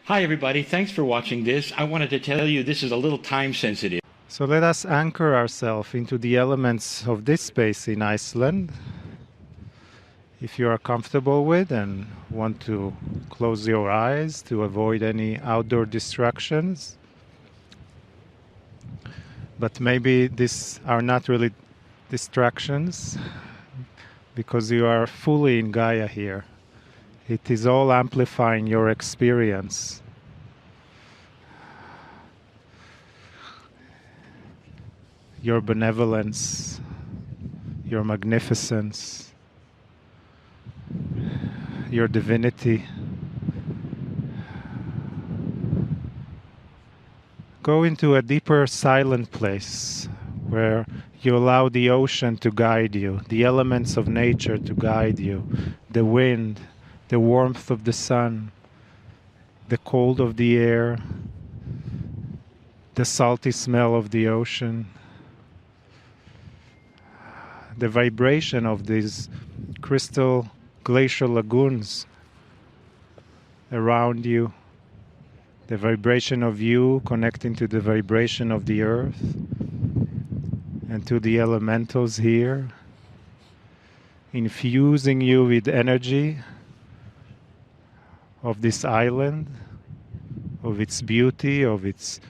Hi everybody, thanks for watching this. I wanted to tell you this is a little time sensitive. So let us anchor ourselves into the elements of this space in Iceland. If you are comfortable with and want to close your eyes to avoid any outdoor distractions. But maybe these are not really distractions because you are fully in Gaia here. It is all amplifying your experience. Your benevolence, your magnificence, your divinity. Go into a deeper silent place where you allow the ocean to guide you, the elements of nature to guide you, the wind, the warmth of the sun, the cold of the air, the salty smell of the ocean, the vibration of these crystal glacial lagoons around you, the vibration of you connecting to the vibration of the earth and to the elementals here, infusing you with energy of this island, of its beauty, of its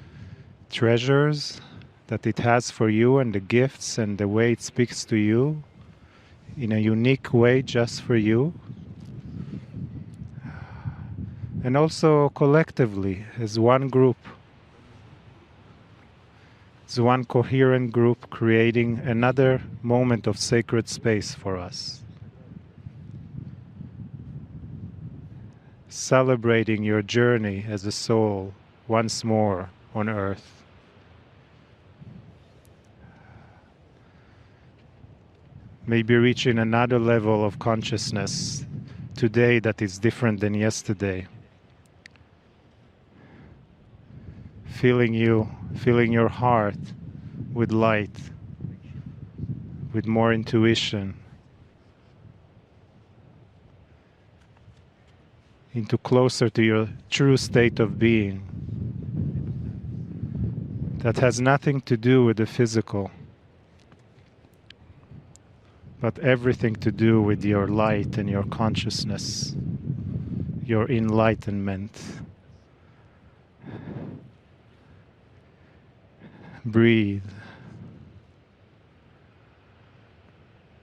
treasures that it has for you, and the gifts and the way it speaks to you in a unique way just for you. And also collectively as one group, as one coherent group, creating another moment of sacred space for us. Celebrating your journey as a soul once more on earth. Maybe reaching another level of consciousness today that is different than yesterday. Filling your heart with light, with more intuition, into closer to your true state of being that has nothing to do with the physical, but everything to do with your light and your consciousness, your enlightenment. Breathe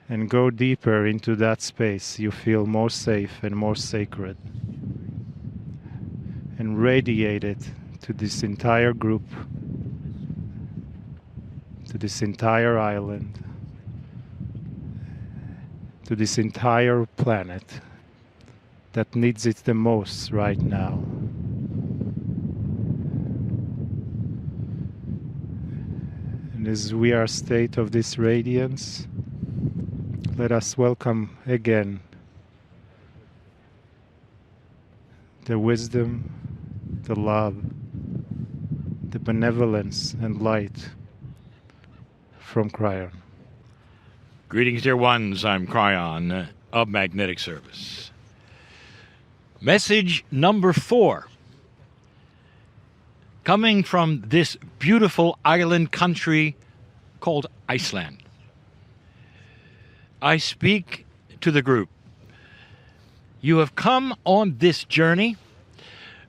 and go deeper into that space you feel more safe and more sacred, and radiate it to this entire group, to this entire island, to this entire planet that needs it the most right now. And as we are state of this radiance, let us welcome again the wisdom, the love, the benevolence and light from Kryon. Greetings, dear ones. I'm Kryon of Magnetic Service. Message number 4. Coming from this beautiful island country called Iceland. I speak to the group. You have come on this journey,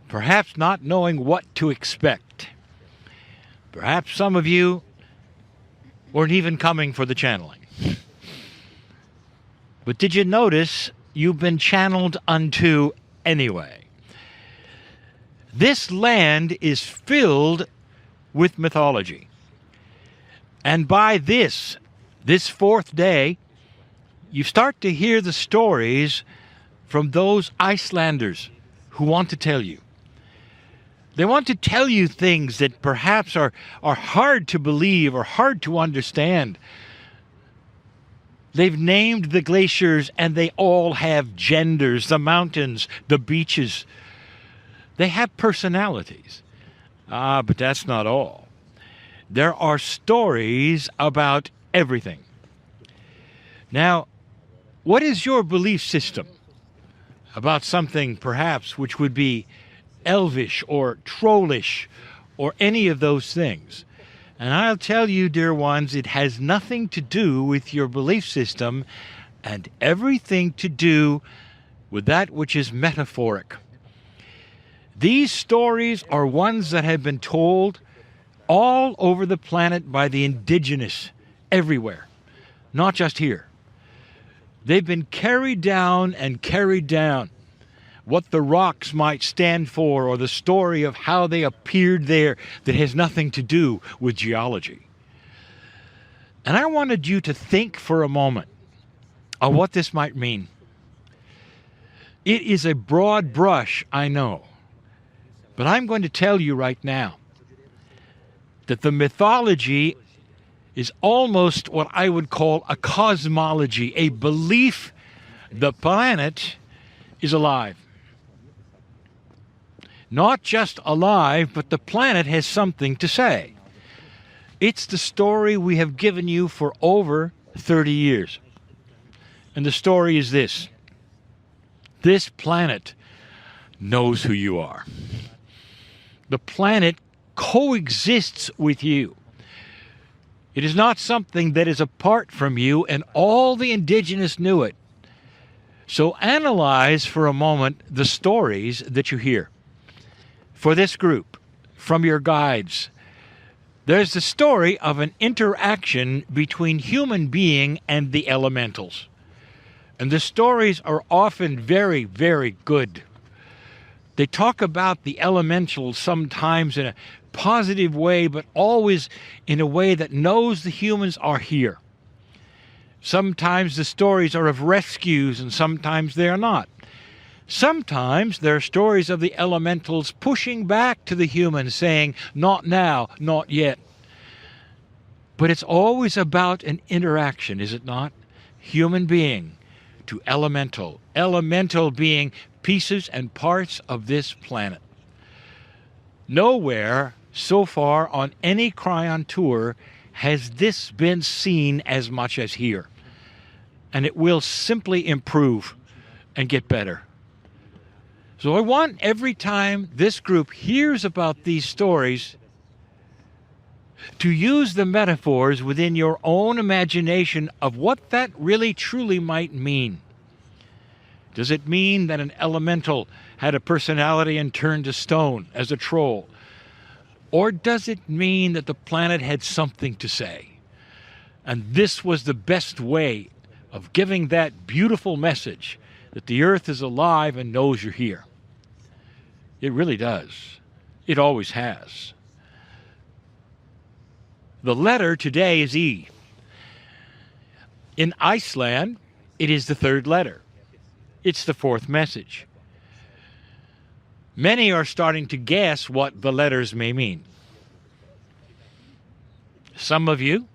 perhaps not knowing what to expect. Perhaps some of you weren't even coming for the channeling. But did you notice you've been channeled unto anyway? This land is filled with mythology. And by this 4th day, you start to hear the stories from those Icelanders who want to tell you. They want to tell you things that perhaps are hard to believe or hard to understand. They've named the glaciers and they all have genders, the mountains, the beaches. They have personalities. But that's not all. There are stories about everything. Now, what is your belief system about something perhaps which would be elvish or trollish or any of those things. And I'll tell you, dear ones, it has nothing to do with your belief system and everything to do with that which is metaphoric. These stories are ones that have been told all over the planet by the indigenous everywhere, not just here. They've been carried down and carried down. What the rocks might stand for, or the story of how they appeared there that has nothing to do with geology. And I wanted you to think for a moment of what this might mean. It is a broad brush, I know, but I'm going to tell you right now that the mythology is almost what I would call a cosmology, a belief the planet is alive. Not just alive, but the planet has something to say. It's the story we have given you for over 30 years. And the story is this. This planet knows who you are. The planet coexists with you. It is not something that is apart from you, and all the indigenous knew it. So analyze for a moment the stories that you hear. For this group, from your guides, there's the story of an interaction between human being and the elementals. And the stories are often very, very good. They talk about the elementals sometimes in a positive way, but always in a way that knows the humans are here. Sometimes the stories are of rescues, and sometimes they are not. Sometimes there are stories of the elementals pushing back to the humans, saying, not now, not yet. But it's always about an interaction, is it not? Human being to elemental. Elemental being pieces and parts of this planet. Nowhere so far on any Kryon tour has this been seen as much as here. And it will simply improve and get better. So I want every time this group hears about these stories to use the metaphors within your own imagination of what that really truly might mean. Does it mean that an elemental had a personality and turned to stone as a troll? Or does it mean that the planet had something to say? And this was the best way of giving that beautiful message that the earth is alive and knows you're here. It really does. It always has. The letter today is E. In Iceland, it is the third letter. It's the fourth message. Many are starting to guess what the letters may mean. Some of you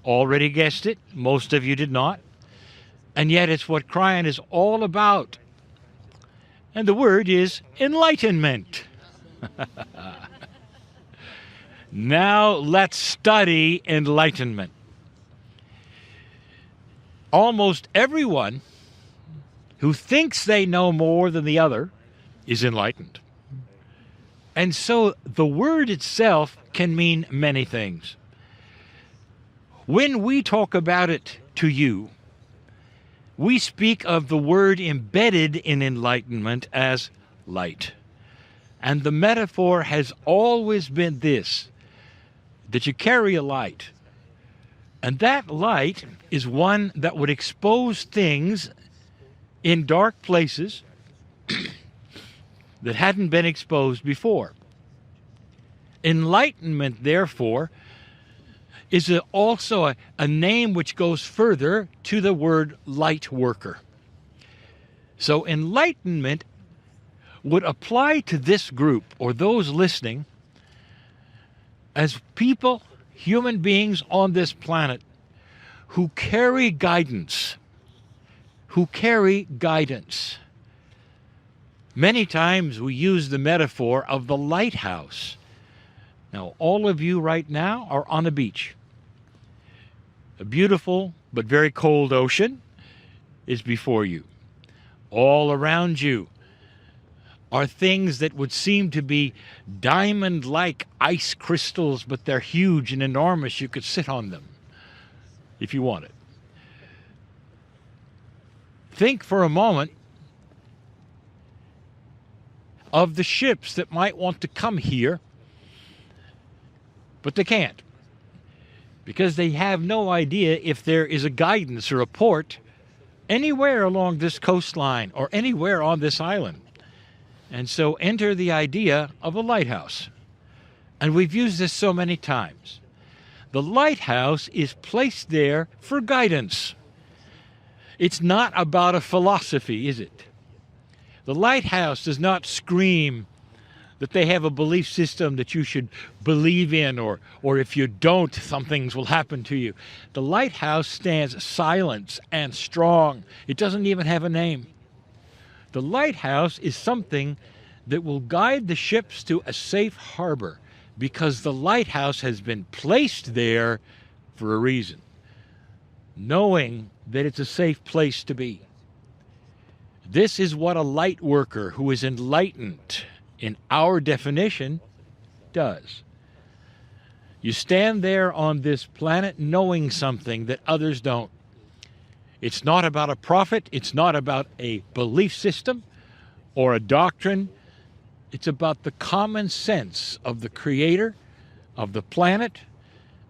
already guessed it. Most of you did not. And yet it's what Kryon is all about. And the word is enlightenment. Now let's study enlightenment. Almost everyone who thinks they know more than the other is enlightened. And so the word itself can mean many things. When we talk about it to you, we speak of the word embedded in enlightenment as light. And the metaphor has always been this, that you carry a light. And that light is one that would expose things in dark places that hadn't been exposed before. Enlightenment, therefore, is also a name which goes further to the word light worker. So enlightenment would apply to this group or those listening as people, human beings on this planet who carry guidance, Many times we use the metaphor of the lighthouse. Now, all of you right now are on a beach. A beautiful but very cold ocean is before you. All around you are things that would seem to be diamond-like ice crystals, but they're huge and enormous. You could sit on them if you wanted. Think for a moment of the ships that might want to come here, but they can't, because they have no idea if there is a guidance or a port anywhere along this coastline or anywhere on this island. And so enter the idea of a lighthouse. And we've used this so many times. The lighthouse is placed there for guidance. It's not about a philosophy, is it? The lighthouse does not scream that they have a belief system that you should believe in, or if you don't, some things will happen to you. The lighthouse stands silent and strong. It doesn't even have a name. The lighthouse is something that will guide the ships to a safe harbor, because the lighthouse has been placed there for a reason, knowing that it's a safe place to be. This is what a light worker who is enlightened in our definition does. You stand there on this planet knowing something that others don't. It's not about a prophet. It's not about a belief system or a doctrine. It's about the common sense of the Creator, of the planet,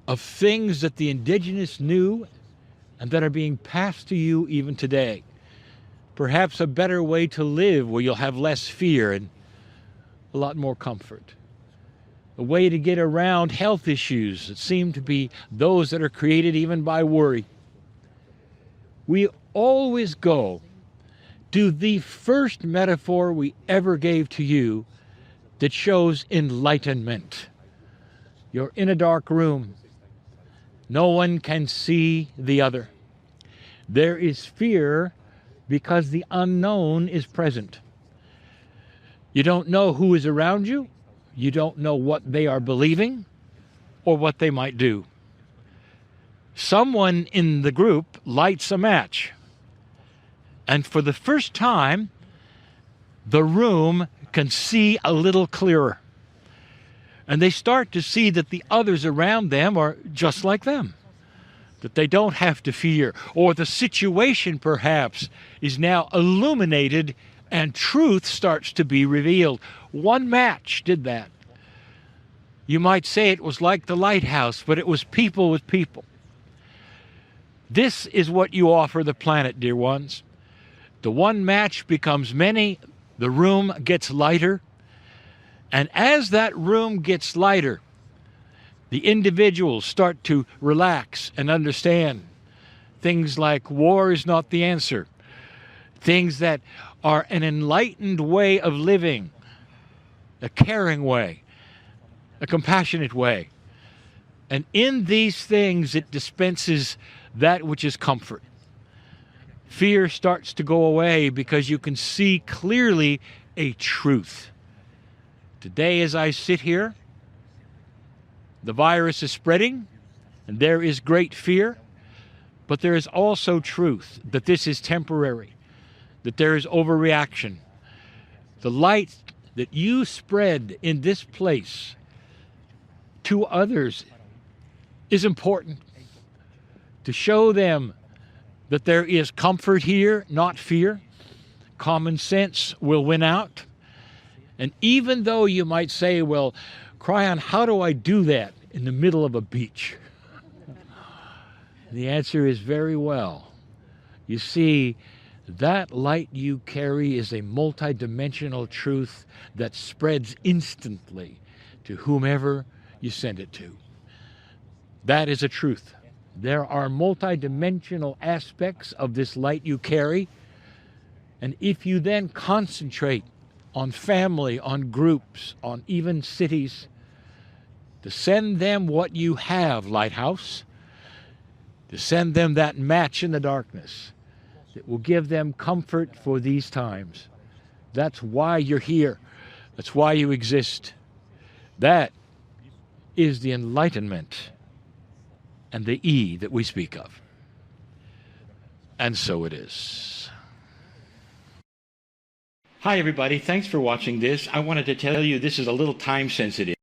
of things that the indigenous knew and that are being passed to you even today. Perhaps a better way to live where you'll have less fear and a lot more comfort. A way to get around health issues that seem to be those that are created even by worry. We always go to the first metaphor we ever gave to you that shows enlightenment. You're in a dark room. No one can see the other. There is fear because the unknown is present. You don't know who is around you. You don't know what they are believing or what they might do. Someone in the group lights a match, and for the first time, the room can see a little clearer. And they start to see that the others around them are just like them, that they don't have to fear, or the situation perhaps is now illuminated and truth starts to be revealed. One match did that. You might say it was like the lighthouse, but it was people with people. This is what you offer the planet, dear ones. The one match becomes many, the room gets lighter, and as that room gets lighter, the individuals start to relax and understand things like war is not the answer, things that are an enlightened way of living, a caring way, a compassionate way. And in these things, it dispenses that which is comfort. Fear starts to go away because you can see clearly a truth. Today, as I sit here, the virus is spreading, and there is great fear, but there is also truth, that this is temporary, that there is overreaction. The light that you spread in this place to others is important, to show them that there is comfort here, not fear. Common sense will win out. And even though you might say, well, Kryon, how do I do that in the middle of a beach? The answer is very well. You see, that light you carry is a multidimensional truth that spreads instantly to whomever you send it to. That is a truth. There are multidimensional aspects of this light you carry, and if you then concentrate on family, on groups, on even cities, to send them what you have, Lighthouse, to send them that match in the darkness that will give them comfort for these times. That's why you're here. That's why you exist. That is the enlightenment and the E that we speak of. And so it is. Hi, everybody. Thanks for watching this. I wanted to tell you this is a little time sensitive.